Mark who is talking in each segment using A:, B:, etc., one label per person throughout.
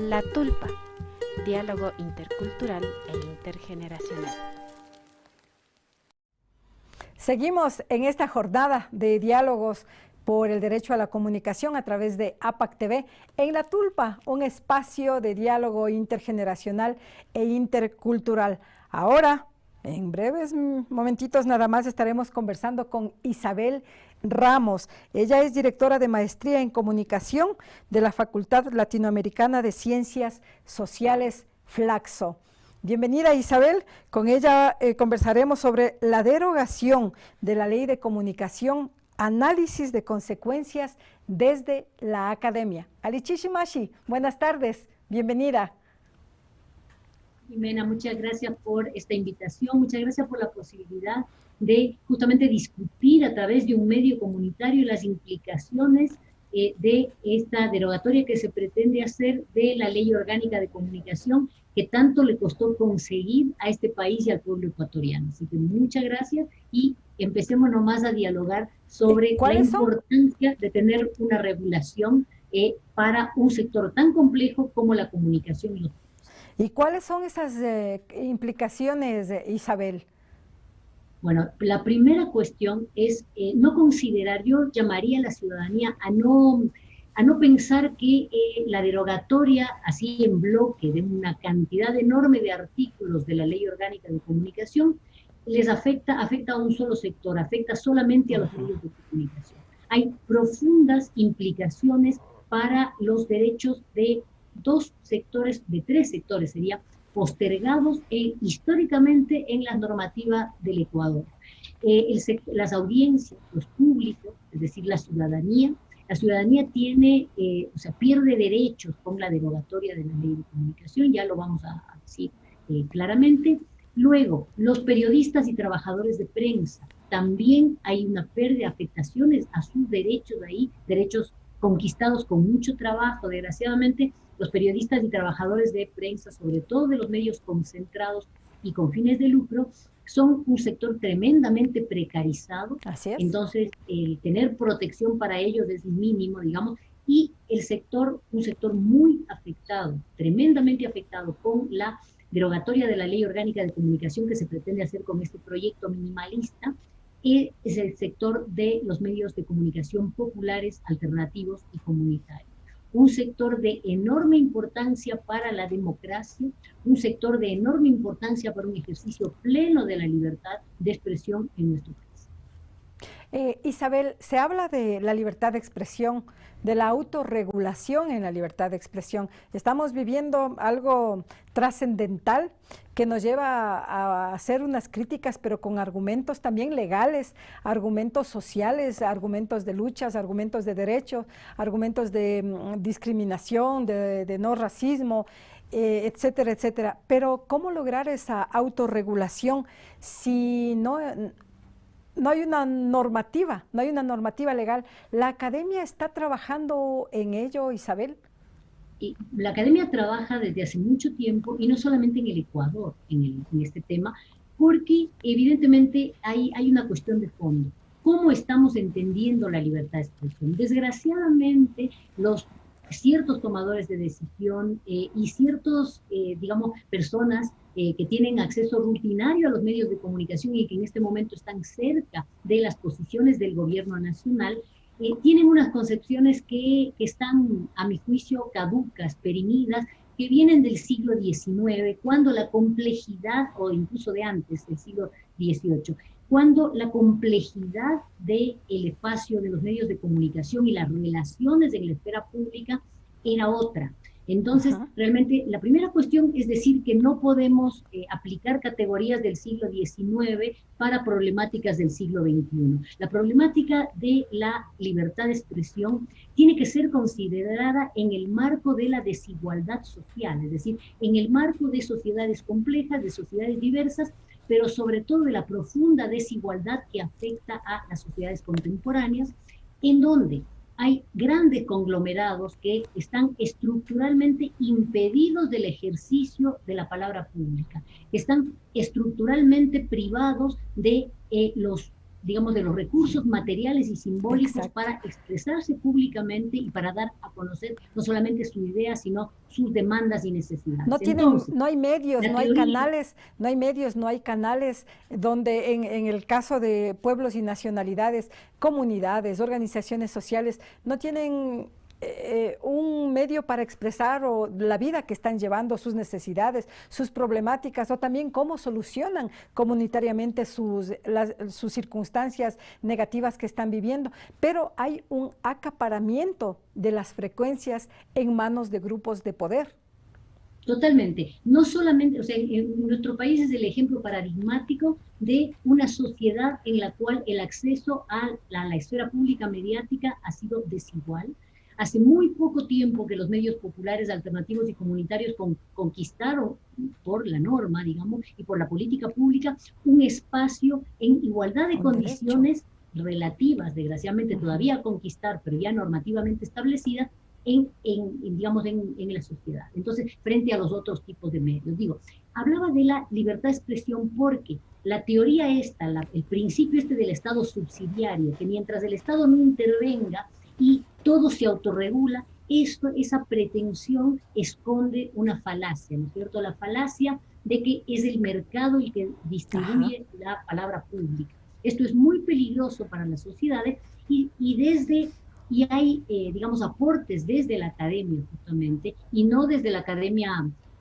A: La Tulpa, diálogo intercultural e intergeneracional.
B: Seguimos en esta jornada de diálogos por el derecho a la comunicación a través de APAC TV en La Tulpa, un espacio de diálogo intergeneracional e intercultural. Ahora, en breves momentitos nada más estaremos conversando con Isabel Ramos. Ella es directora de Maestría en Comunicación de la Facultad Latinoamericana de Ciencias Sociales, Flaxo. Bienvenida, Isabel. Con ella conversaremos sobre la derogación de la Ley de Comunicación, análisis de consecuencias desde la academia. Alichichimashi, buenas tardes, bienvenida.
C: Jimena, muchas gracias por esta invitación, muchas gracias por la posibilidad de justamente discutir a través de un medio comunitario las implicaciones de esta derogatoria que se pretende hacer de la Ley Orgánica de Comunicación que tanto le costó conseguir a este país y al pueblo ecuatoriano. Así que muchas gracias y empecemos nomás a dialogar sobre la importancia de tener una regulación para un sector tan complejo como la comunicación y los.
B: ¿Y cuáles son esas implicaciones, Isabel?
C: Bueno, la primera cuestión es no considerar, yo llamaría a la ciudadanía a no pensar que la derogatoria, así en bloque, de una cantidad enorme de artículos de la Ley Orgánica de Comunicación, les afecta a un solo sector, afecta solamente a los medios de comunicación. Hay profundas implicaciones para los derechos de tres sectores, serían postergados históricamente en la normativa del Ecuador. Las audiencias, los públicos, es decir, la ciudadanía pierde derechos con la derogatoria de la Ley de Comunicación, ya lo vamos a decir claramente. Luego, los periodistas y trabajadores de prensa, también hay una pérdida de afectaciones a sus derechos ahí, derechos conquistados con mucho trabajo. Desgraciadamente, los periodistas y trabajadores de prensa, sobre todo de los medios concentrados y con fines de lucro, son un sector tremendamente precarizado.
B: Así es.
C: Entonces, el tener protección para ellos es mínimo, digamos, y un sector muy afectado, tremendamente afectado con la derogatoria de la Ley Orgánica de Comunicación que se pretende hacer con este proyecto minimalista, es el sector de los medios de comunicación populares, alternativos y comunitarios. Un sector de enorme importancia para la democracia, un sector de enorme importancia para un ejercicio pleno de la libertad de expresión en nuestro país.
B: Isabel, se habla de la libertad de expresión, de la autorregulación en la libertad de expresión. Estamos viviendo algo trascendental que nos lleva a hacer unas críticas, pero con argumentos también legales, argumentos sociales, argumentos de luchas, argumentos de derechos, argumentos de discriminación, de no racismo, etcétera, etcétera. Pero ¿cómo lograr esa autorregulación si no hay una normativa, no hay una normativa legal? ¿La academia está trabajando en ello, Isabel?
C: Y la academia trabaja desde hace mucho tiempo, y no solamente en el Ecuador, en este tema, porque evidentemente hay una cuestión de fondo. ¿Cómo estamos entendiendo la libertad de expresión? Desgraciadamente, ciertos tomadores de decisión y ciertos, personas que tienen acceso rutinario a los medios de comunicación y que en este momento están cerca de las posiciones del gobierno nacional, tienen unas concepciones que están, a mi juicio, caducas, perimidas, que vienen del siglo XIX, cuando la complejidad, o incluso de antes, del siglo XVIII, cuando la complejidad del espacio de los medios de comunicación y las relaciones en la esfera pública era otra. Entonces, realmente, la primera cuestión es decir que no podemos aplicar categorías del siglo XIX para problemáticas del siglo XXI. La problemática de la libertad de expresión tiene que ser considerada en el marco de la desigualdad social, es decir, en el marco de sociedades complejas, de sociedades diversas, pero sobre todo de la profunda desigualdad que afecta a las sociedades contemporáneas, en donde hay grandes conglomerados que están estructuralmente impedidos del ejercicio de la palabra pública, están estructuralmente privados de los digamos, de los recursos materiales y simbólicos
B: Exacto.
C: para expresarse públicamente y para dar a conocer no solamente sus ideas, sino sus demandas y necesidades. Entonces,
B: No hay medios,
C: la
B: no hay
C: teoría,
B: canales, no hay medios, no hay canales donde en el caso de pueblos y nacionalidades, comunidades, organizaciones sociales, no tienen un medio para expresar la vida que están llevando, sus necesidades, sus problemáticas o también cómo solucionan comunitariamente sus circunstancias negativas que están viviendo. Pero hay un acaparamiento de las frecuencias en manos de grupos de poder.
C: totalmente, no solamente, o sea, en nuestro país es el ejemplo paradigmático de una sociedad en la cual el acceso a la esfera pública mediática ha sido desigual. Hace muy poco tiempo que los medios populares, alternativos y comunitarios conquistaron por la norma, digamos, y por la política pública, un espacio en igualdad de condiciones relativas, desgraciadamente todavía a conquistar, pero ya normativamente establecidas, digamos, en la sociedad. Entonces, frente a los otros tipos de medios. Digo, hablaba de la libertad de expresión porque la teoría esta, el principio este del Estado subsidiario, que mientras el Estado no intervenga y todo se autorregula, esa pretensión esconde una falacia, ¿no es cierto? La falacia de que es el mercado el que distribuye la palabra pública. Esto es muy peligroso para las sociedades y hay, digamos, aportes desde la academia justamente, y no desde la academia,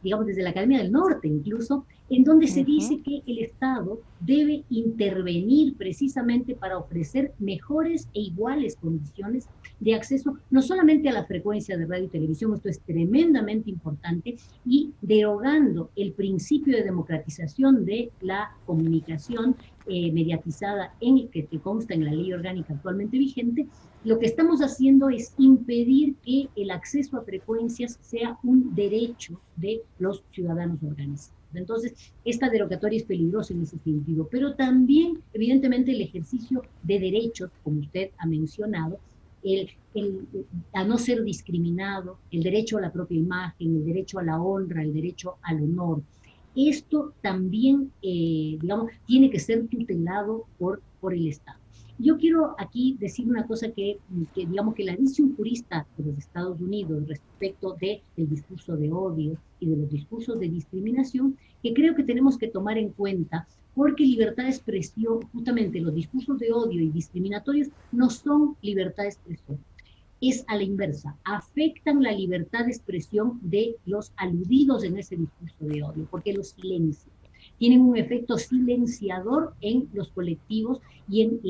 C: digamos, desde la Academia del Norte incluso, en donde se dice que el Estado debe intervenir precisamente para ofrecer mejores e iguales condiciones de acceso, no solamente a la frecuencia de radio y televisión, esto es tremendamente importante, y derogando el principio de democratización de la comunicación mediatizada que consta en la ley orgánica actualmente vigente. Lo que estamos haciendo es impedir que el acceso a frecuencias sea un derecho de los ciudadanos organizados. Entonces, esta derogatoria es peligrosa en ese sentido, pero también, evidentemente, el ejercicio de derechos, como usted ha mencionado, a no ser discriminado, el derecho a la propia imagen, el derecho a la honra, el derecho al honor. Esto también, digamos, tiene que ser tutelado por el Estado. Yo quiero aquí decir una cosa que digamos que la dice un jurista de los Estados Unidos respecto del discurso de odio y de los discursos de discriminación, que creo que tenemos que tomar en cuenta, porque libertad de expresión, justamente los discursos de odio y discriminatorios no son libertad de expresión. Es a la inversa, afectan la libertad de expresión de los aludidos en ese discurso de odio, porque los silencian. Tienen un efecto silenciador en los colectivos y en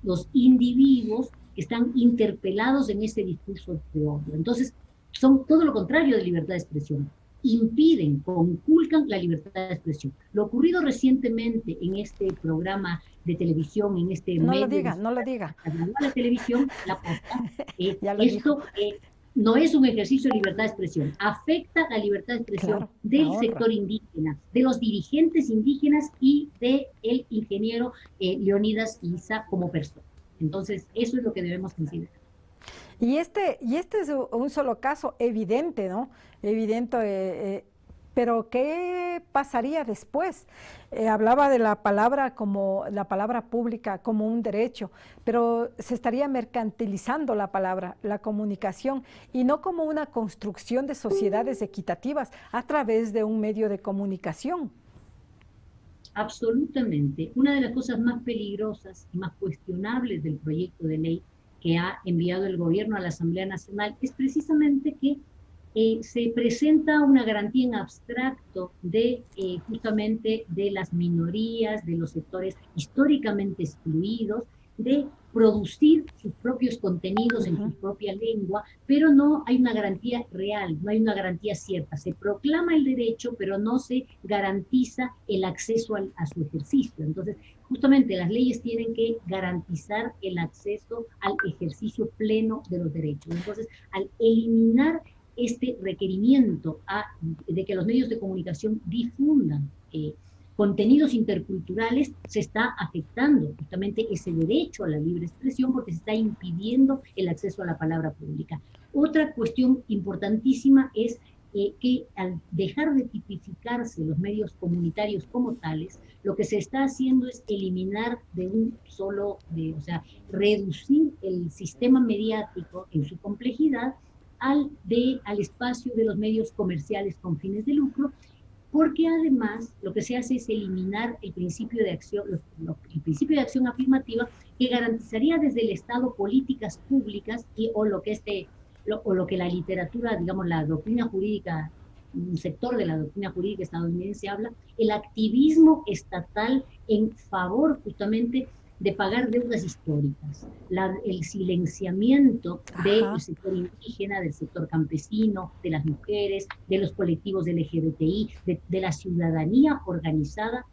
C: los individuos que están interpelados en ese discurso de odio. Entonces, son todo lo contrario de libertad de expresión. Impiden, conculcan la libertad de expresión. Lo ocurrido recientemente en este programa de televisión, en este
B: No
C: medio...
B: lo diga, no lo diga.
C: La televisión, la posta, esto... no es un ejercicio de libertad de expresión, afecta la libertad de expresión del sector indígena, de los dirigentes indígenas y del ingeniero Leonidas Issa como persona. Entonces, eso es lo que debemos considerar.
B: Y este es un solo caso evidente, ¿no? Evidente, pero ¿qué pasaría después? Hablaba de la palabra pública como un derecho, pero se estaría mercantilizando la palabra, la comunicación, y no como una construcción de sociedades equitativas a través de un medio de comunicación.
C: Absolutamente. Una de las cosas más peligrosas y más cuestionables del proyecto de ley que ha enviado el gobierno a la Asamblea Nacional es precisamente que se presenta una garantía en abstracto de justamente de las minorías, de los sectores históricamente excluidos, de producir sus propios contenidos en su propia lengua, pero no hay una garantía real, no hay una garantía cierta. Se proclama el derecho, pero no se garantiza el acceso a su ejercicio. Entonces, justamente las leyes tienen que garantizar el acceso al ejercicio pleno de los derechos. Entonces, al eliminar este requerimiento de que los medios de comunicación difundan contenidos interculturales, se está afectando justamente ese derecho a la libre expresión porque se está impidiendo el acceso a la palabra pública. Otra cuestión importantísima es que al dejar de tipificarse los medios comunitarios como tales, lo que se está haciendo es eliminar de un solo, o sea, reducir el sistema mediático en su complejidad al espacio de los medios comerciales con fines de lucro, porque además lo que se hace es eliminar el principio de acción, el principio de acción afirmativa que garantizaría desde el Estado políticas públicas o lo que la literatura, digamos, la doctrina jurídica, un sector de la doctrina jurídica estadounidense habla, el activismo estatal en favor justamente de pagar deudas históricas, el silenciamiento del sector indígena, del sector campesino, de las mujeres, de los colectivos LGBTI, de la ciudadanía organizada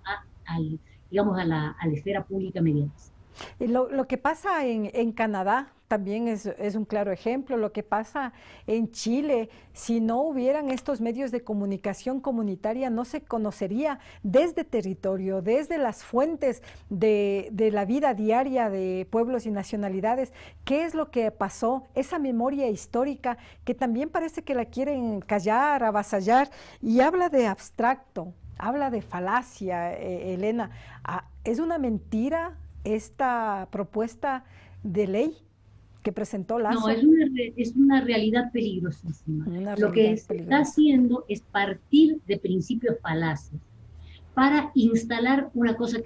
C: digamos, a la esfera pública mediática.
B: Lo que pasa en Canadá también es un claro ejemplo. Lo que pasa en Chile, si no hubieran estos medios de comunicación comunitaria, no se conocería desde territorio, desde las fuentes de la vida diaria de pueblos y nacionalidades, qué es lo que pasó, esa memoria histórica que también parece que la quieren callar, avasallar, y habla de abstracto, habla de falacia, Elena. ¿Es una mentira esta propuesta de ley que presentó Lazo?
C: No, es una realidad peligrosísima. Lo que se está haciendo es partir de principios falaces para instalar una cosa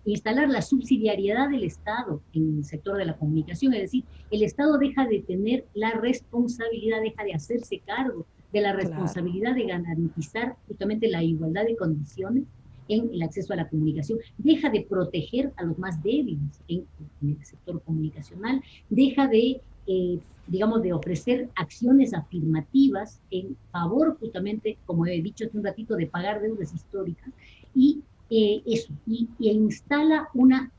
C: instalar la subsidiariedad del Estado en el sector de la comunicación, es decir, el Estado deja de tener la responsabilidad, deja de hacerse cargo de la responsabilidad de garantizar justamente la igualdad de condiciones en el acceso a la comunicación, deja de proteger a los más débiles en el sector comunicacional, deja de, digamos, de ofrecer acciones afirmativas en favor justamente, como he dicho hace un ratito, de pagar deudas históricas, y instala una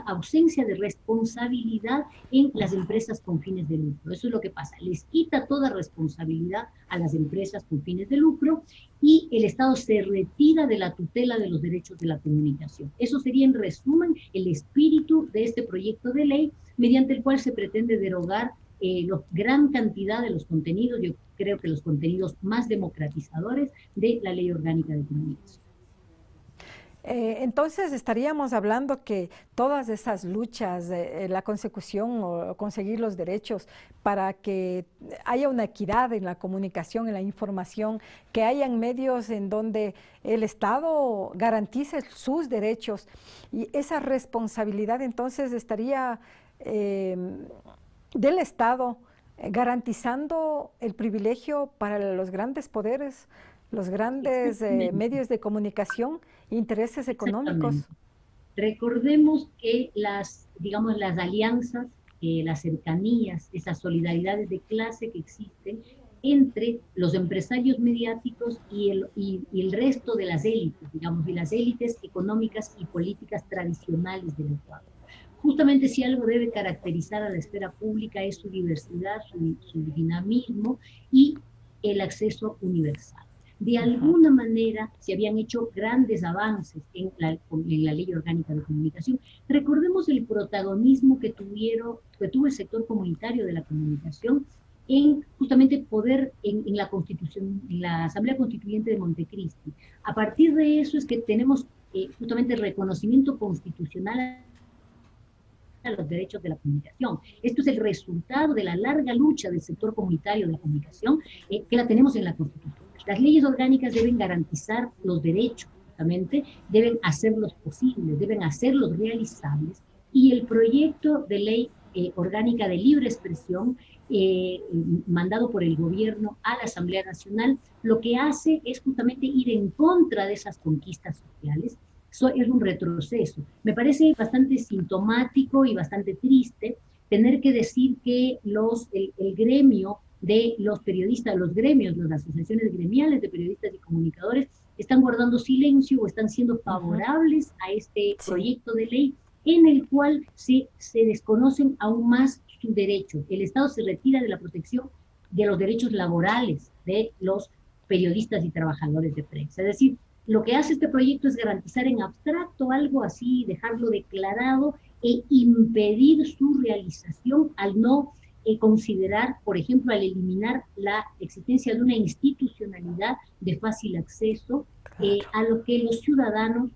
C: ausencia de responsabilidad en las empresas con fines de lucro. Eso es lo que pasa. Les quita toda responsabilidad a las empresas con fines de lucro y el Estado se retira de la tutela de los derechos de la comunicación. Eso sería, en resumen, el espíritu de este proyecto de ley, mediante el cual se pretende derogar gran cantidad de los contenidos, yo creo que los contenidos más democratizadores de la Ley Orgánica de Comunicación.
B: Entonces estaríamos hablando que todas esas luchas, la consecución o conseguir los derechos para que haya una equidad en la comunicación, en la información, que hayan medios en donde el Estado garantice sus derechos, y esa responsabilidad entonces estaría del Estado garantizando el privilegio para los grandes poderes, los grandes medios de comunicación, intereses económicos.
C: Recordemos que digamos, las alianzas, las cercanías, esas solidaridades de clase que existen entre los empresarios mediáticos y el resto de las élites, digamos, de las élites económicas y políticas tradicionales del Ecuador. Justamente si algo debe caracterizar a la esfera pública es su diversidad, su dinamismo y el acceso universal. De alguna manera se habían hecho grandes avances en la Ley Orgánica de Comunicación. Recordemos el protagonismo que tuvo el sector comunitario de la comunicación en justamente poder en la Constitución, en la Asamblea Constituyente de Montecristi. A partir de eso es que tenemos justamente el reconocimiento constitucional a los derechos de la comunicación. Esto es el resultado de la larga lucha del sector comunitario de la comunicación, que la tenemos en la Constitución. Las leyes orgánicas deben garantizar los derechos, justamente, deben hacerlos posibles, deben hacerlos realizables, y el proyecto de ley orgánica de libre expresión, mandado por el gobierno a la Asamblea Nacional, lo que hace es justamente ir en contra de esas conquistas sociales. Eso es un retroceso. Me parece bastante sintomático y bastante triste tener que decir que el gremio de los periodistas, los gremios, las asociaciones gremiales de periodistas y comunicadores están guardando silencio o están siendo favorables a este proyecto de ley en el cual se desconocen aún más sus derechos. El Estado se retira de la protección de los derechos laborales de los periodistas y trabajadores de prensa. Es decir, lo que hace este proyecto es garantizar en abstracto algo así, dejarlo declarado e impedir su realización al no considerar, por ejemplo, al eliminar la existencia de una institucionalidad de fácil acceso a lo que los ciudadanos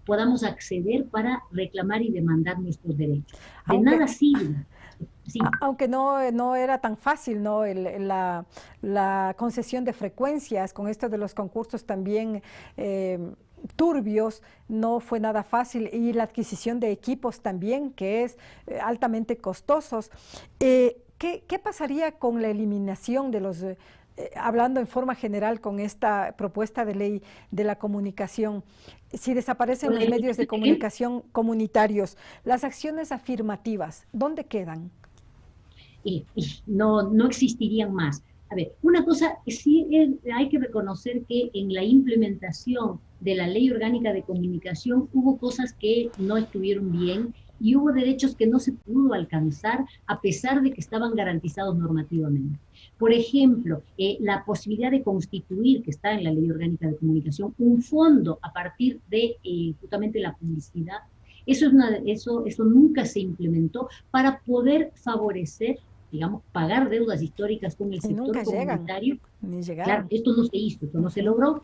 C: podamos acceder para reclamar y demandar nuestros derechos. De nada sirve. Sí.
B: Aunque no era tan fácil, ¿no? La concesión de frecuencias con esto de los concursos también turbios, no fue nada fácil, y la adquisición de equipos también, que es altamente costosos. ¿Qué pasaría con la eliminación de los, hablando en forma general con esta propuesta de ley de la comunicación, si desaparecen los medios de comunicación comunitarios, las acciones afirmativas, ¿dónde quedan?
C: No existirían más. A ver, una cosa, sí hay que reconocer que en la implementación de la Ley Orgánica de Comunicación hubo cosas que no estuvieron bien y hubo derechos que no se pudo alcanzar a pesar de que estaban garantizados normativamente. Por ejemplo, la posibilidad de constituir, que está en la Ley Orgánica de Comunicación, un fondo a partir de justamente la publicidad. Eso nunca se implementó para poder favorecer, digamos, pagar deudas históricas con el sector comunitario. Claro, esto no se hizo, esto no se logró.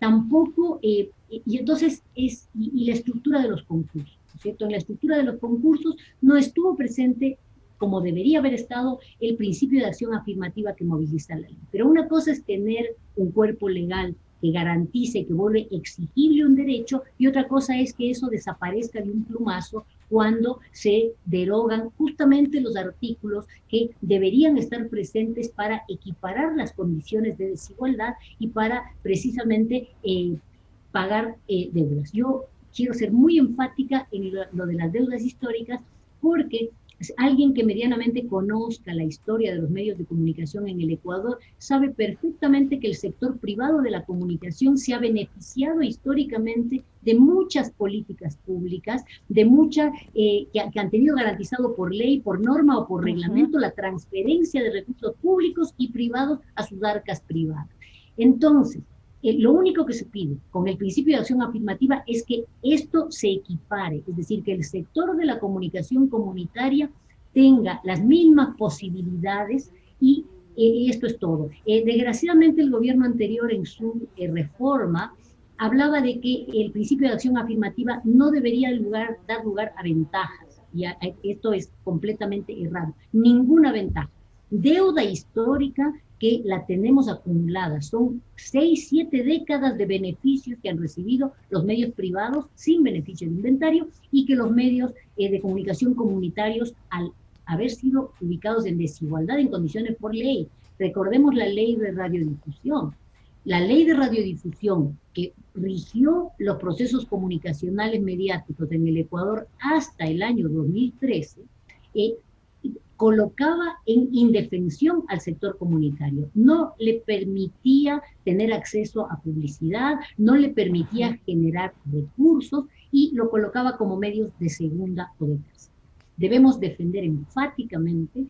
C: Tampoco, y entonces y la estructura de los concursos, ¿cierto? En la estructura de los concursos no estuvo presente, como debería haber estado, el principio de acción afirmativa que moviliza la ley. Pero una cosa es tener un cuerpo legal que garantice y que vuelve exigible un derecho, y otra cosa es que eso desaparezca de un plumazo cuando se derogan justamente los artículos que deberían estar presentes para equiparar las condiciones de desigualdad y para precisamente pagar deudas. Yo quiero ser muy enfática en lo de las deudas históricas, porque alguien que medianamente conozca la historia de los medios de comunicación en el Ecuador sabe perfectamente que el sector privado de la comunicación se ha beneficiado históricamente de muchas políticas públicas, de muchas que han tenido garantizado por ley, por norma o por reglamento la transferencia de recursos públicos y privados a sus arcas privadas. Entonces, lo único que se pide con el principio de acción afirmativa es que esto se equipare, es decir, que el sector de la comunicación comunitaria tenga las mismas posibilidades y esto es todo. Desgraciadamente el gobierno anterior en su reforma hablaba de que el principio de acción afirmativa no debería dar lugar a ventajas, y esto es completamente errado, ninguna ventaja. Deuda histórica que la tenemos acumulada. Son 6, 7 décadas de beneficios que han recibido los medios privados sin beneficio de inventario, y que los medios de comunicación comunitarios, al haber sido ubicados en desigualdad en condiciones por ley, recordemos la ley de radiodifusión. La ley de radiodifusión que rigió los procesos comunicacionales mediáticos en el Ecuador hasta el año 2013, colocaba en indefensión al sector comunitario, no le permitía tener acceso a publicidad, no le permitía generar recursos y lo colocaba como medios de segunda o de tercera. Debemos defender enfáticamente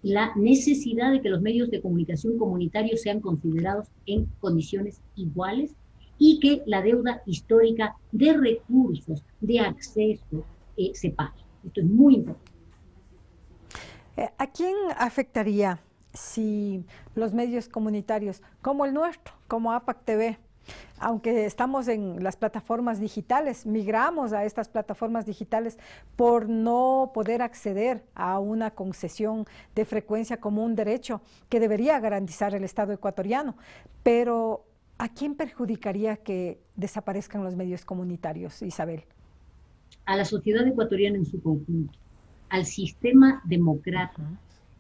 C: la necesidad de que los medios de comunicación comunitarios sean considerados en condiciones iguales y que la deuda histórica de recursos, de acceso, se pague. Esto es muy importante.
B: ¿A quién afectaría si los medios comunitarios, como el nuestro, como APAC TV, aunque estamos en las plataformas digitales, migramos a estas plataformas digitales por no poder acceder a una concesión de frecuencia como un derecho que debería garantizar el Estado ecuatoriano? Pero ¿a quién perjudicaría que desaparezcan los medios comunitarios, Isabel?
C: A la sociedad ecuatoriana en su conjunto, al sistema democrático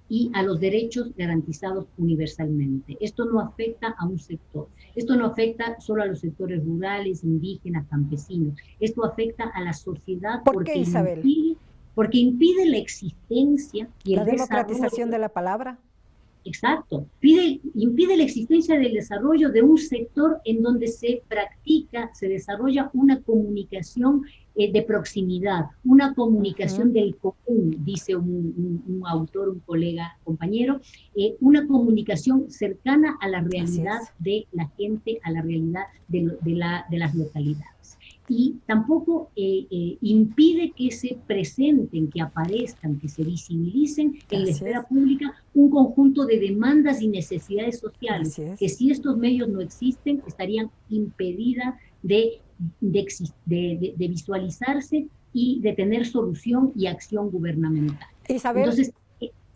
C: y a los derechos garantizados universalmente. Esto no afecta a un sector, esto no afecta solo a los sectores rurales, indígenas, campesinos, esto afecta a la sociedad.
B: ¿Por qué, Isabel?
C: Porque impide la existencia y
B: la democratización de la palabra.
C: Exacto, impide la existencia del desarrollo de un sector en donde se practica, se desarrolla una comunicación de proximidad, una comunicación del común, dice un autor, un colega, compañero, una comunicación cercana a la realidad de la gente, a la realidad de las localidades. y tampoco impide que se presenten, que aparezcan, que se visibilicen en la esfera pública un conjunto de demandas y necesidades sociales que si estos medios no existen estarían impedidas de visualizarse y de tener solución y acción gubernamental.
B: Isabel,
C: entonces,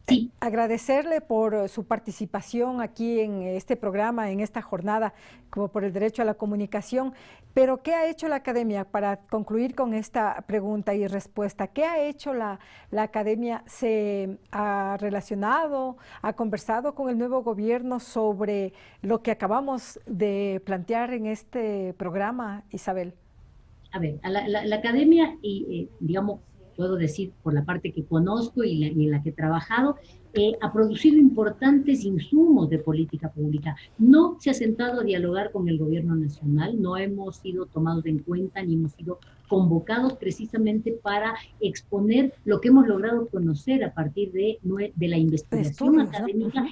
C: sí.
B: Agradecerle por su participación aquí en este programa, en esta jornada, como por el derecho a la comunicación. Pero, ¿qué ha hecho la academia? Para concluir con esta pregunta y respuesta, ¿qué ha hecho la academia? ¿Se ha relacionado, ha conversado con el nuevo gobierno sobre lo que acabamos de plantear en este programa, Isabel?
C: A ver, la academia, digamos, puedo decir por la parte que conozco y en la que he trabajado, ha producido importantes insumos de política pública. No se ha sentado a dialogar con el gobierno nacional, no hemos sido tomados en cuenta ni hemos sido convocados precisamente para exponer lo que hemos logrado conocer a partir de la investigación académica, ¿no?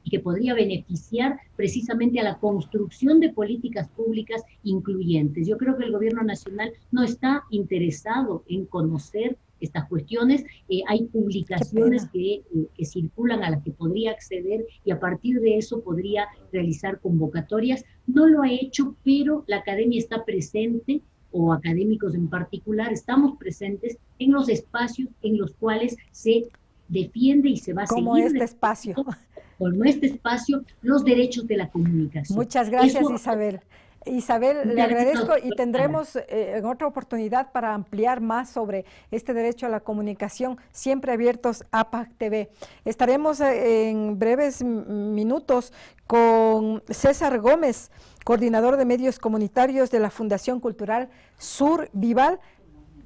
C: y que podría beneficiar precisamente a la construcción de políticas públicas incluyentes. Yo creo que el gobierno nacional no está interesado en conocer estas cuestiones. Hay publicaciones que circulan a las que podría acceder y a partir de eso podría realizar convocatorias. No lo ha hecho, pero la academia está presente, o académicos en particular, estamos presentes en los espacios en los cuales se defiende y se va a seguir.
B: Como este espacio.
C: Con este espacio, los derechos de la comunicación.
B: Muchas gracias, Isabel. Isabel, le agradezco y tendremos en otra oportunidad para ampliar más sobre este derecho a la comunicación, siempre abiertos a APAC TV. Estaremos en breves minutos con César Gómez, coordinador de medios comunitarios de la Fundación Cultural Sur Vival,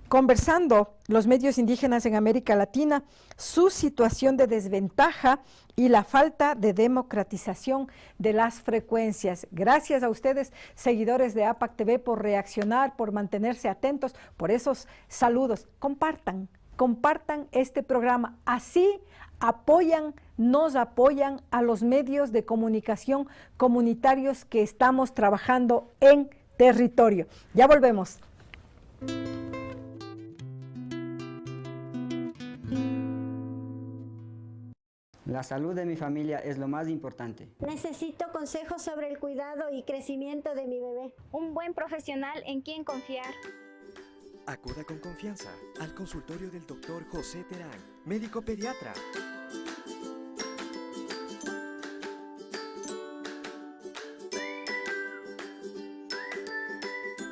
B: conversando los medios indígenas en América Latina, su situación de desventaja y la falta de democratización de las frecuencias. Gracias a ustedes, seguidores de APAC TV, por reaccionar, por mantenerse atentos, por esos saludos. Compartan este programa. Así nos apoyan a los medios de comunicación comunitarios que estamos trabajando en territorio. Ya volvemos.
D: La salud de mi familia es lo más importante.
E: Necesito consejos sobre el cuidado y crecimiento de mi bebé.
F: Un buen profesional en quien confiar.
G: Acuda con confianza al consultorio del Dr. José Terán, médico pediatra.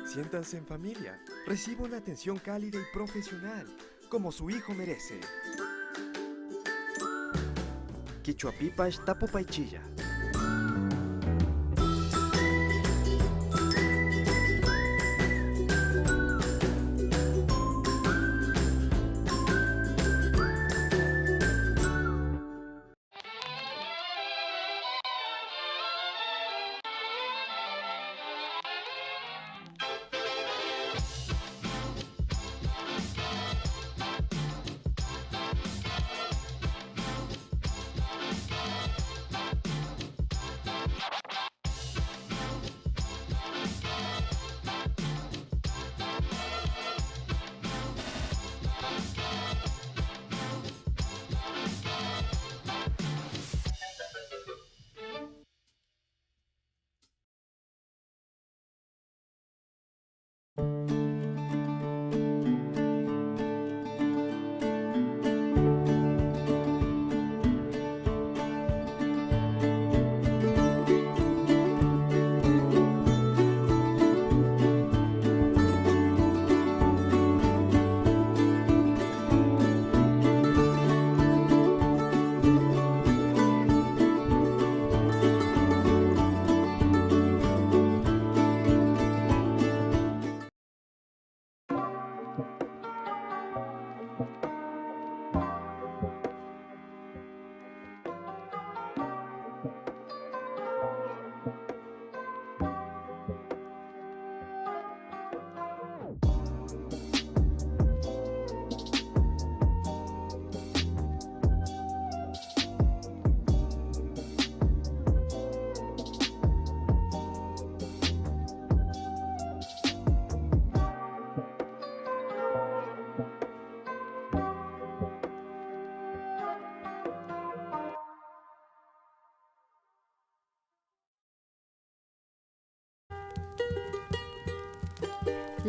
G: Siéntanse en familia. Reciba una atención cálida y profesional, como su hijo merece. Quichuapipash Tapopaichilla.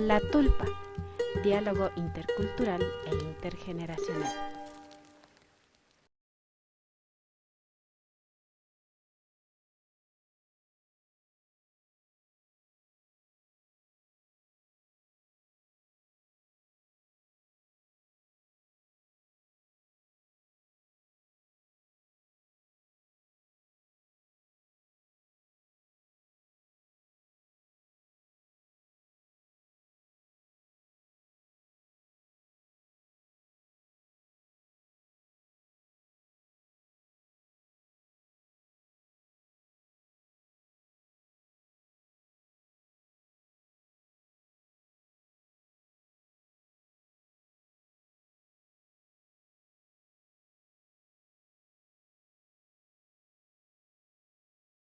A: La Tulpa, diálogo intercultural e intergeneracional.